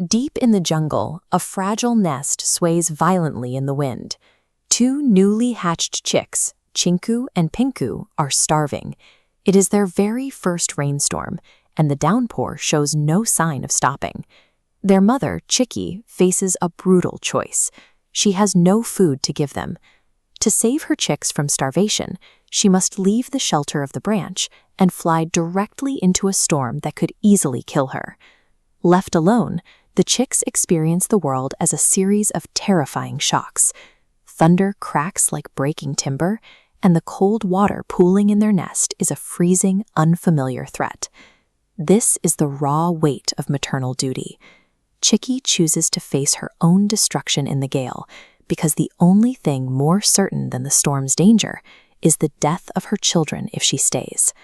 Deep in the jungle, a fragile nest sways violently in the wind. Two newly hatched chicks, Chinku and Pinku, are starving. It is their very first rainstorm, and the downpour shows no sign of stopping. Their mother, Chiki, faces a brutal choice. She has no food to give them. To save her chicks from starvation, she must leave the shelter of the branch and fly directly into a storm that could easily kill her. Left alone, the chicks experience the world as a series of terrifying shocks. Thunder cracks like breaking timber, and the cold water pooling in their nest is a freezing, unfamiliar threat. This is the raw weight of maternal duty. Chiki chooses to face her own destruction in the gale, because the only thing more certain than the storm's danger is the death of her children if she stays.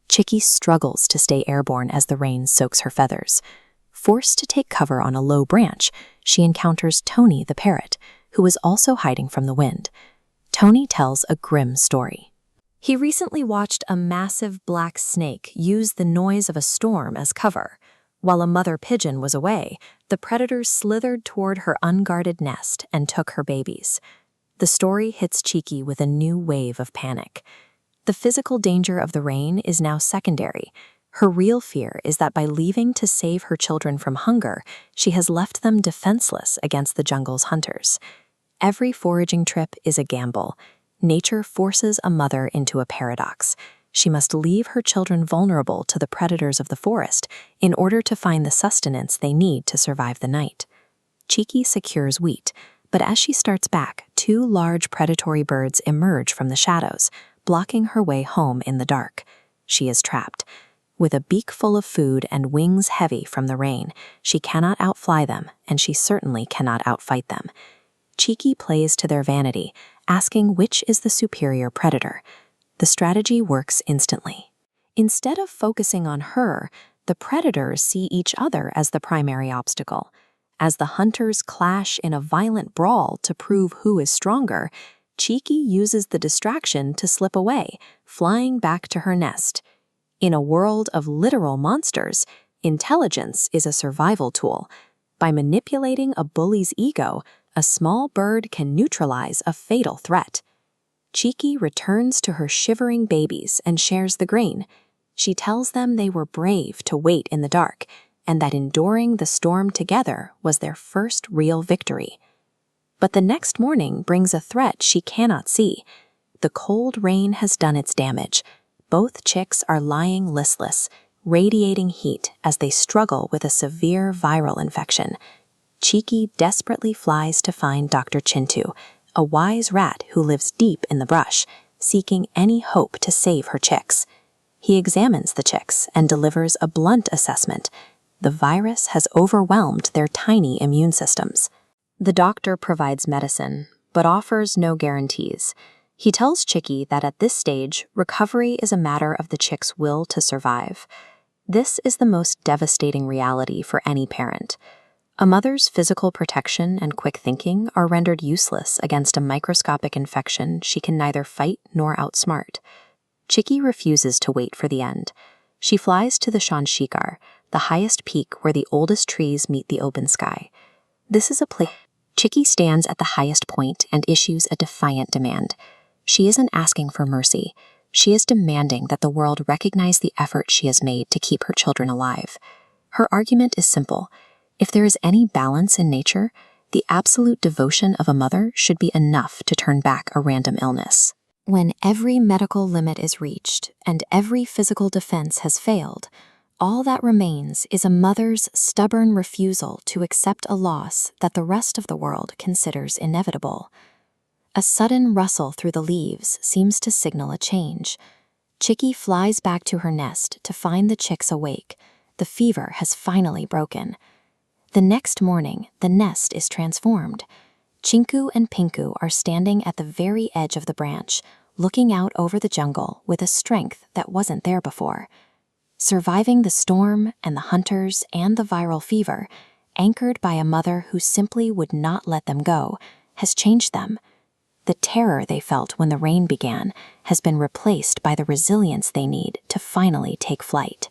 Chiki struggles to stay airborne as the rain soaks her feathers. Forced to take cover on a low branch, she encounters Tony the parrot, who is also hiding from the wind. Tony tells a grim story. He recently watched a massive black snake use the noise of a storm as cover. While a mother pigeon was away, the predators slithered toward her unguarded nest and took her babies. The story hits Chiki with a new wave of panic. The physical danger of the rain is now secondary. Her real fear is that by leaving to save her children from hunger, she has left them defenseless against the jungle's hunters. Every foraging trip is a gamble. Nature forces a mother into a paradox. She must leave her children vulnerable to the predators of the forest in order to find the sustenance they need to survive the night. Chiki secures wheat, but as she starts back, two large predatory birds emerge from the shadows, blocking her way home in the dark. She is trapped. With a beak full of food and wings heavy from the rain, she cannot outfly them, and she certainly cannot outfight them. Chiki plays to their vanity, asking which is the superior predator. The strategy works instantly. Instead of focusing on her, the predators see each other as the primary obstacle. As the hunters clash in a violent brawl to prove who is stronger, Chiki uses the distraction to slip away, flying back to her nest. In a world of literal monsters, intelligence is a survival tool. By manipulating a bully's ego, a small bird can neutralize a fatal threat. Chiki returns to her shivering babies and shares the grain. She tells them they were brave to wait in the dark, and that enduring the storm together was their first real victory. But the next morning brings a threat she cannot see. The cold rain has done its damage. Both chicks are lying listless, radiating heat as they struggle with a severe viral infection. Chiki desperately flies to find Dr. Chintu, a wise rat who lives deep in the brush, seeking any hope to save her chicks. He examines the chicks and delivers a blunt assessment. The virus has overwhelmed their tiny immune systems. The doctor provides medicine, but offers no guarantees. He tells Chiki that at this stage, recovery is a matter of the chick's will to survive. This is the most devastating reality for any parent. A mother's physical protection and quick thinking are rendered useless against a microscopic infection she can neither fight nor outsmart. Chiki refuses to wait for the end. She flies to the Shanshikar, the highest peak where the oldest trees meet the open sky. This is a place. Chiki stands at the highest point and issues a defiant demand. She isn't asking for mercy. She is demanding that the world recognize the effort she has made to keep her children alive. Her argument is simple. If there is any balance in nature, the absolute devotion of a mother should be enough to turn back a random illness. When every medical limit is reached and every physical defense has failed, all that remains is a mother's stubborn refusal to accept a loss that the rest of the world considers inevitable. A sudden rustle through the leaves seems to signal a change. Chiki flies back to her nest to find the chicks awake. The fever has finally broken. The next morning, the nest is transformed. Chinku and Pinku are standing at the very edge of the branch, looking out over the jungle with a strength that wasn't there before. Surviving the storm and the hunters and the viral fever, anchored by a mother who simply would not let them go, has changed them. The terror they felt when the rain began has been replaced by the resilience they need to finally take flight.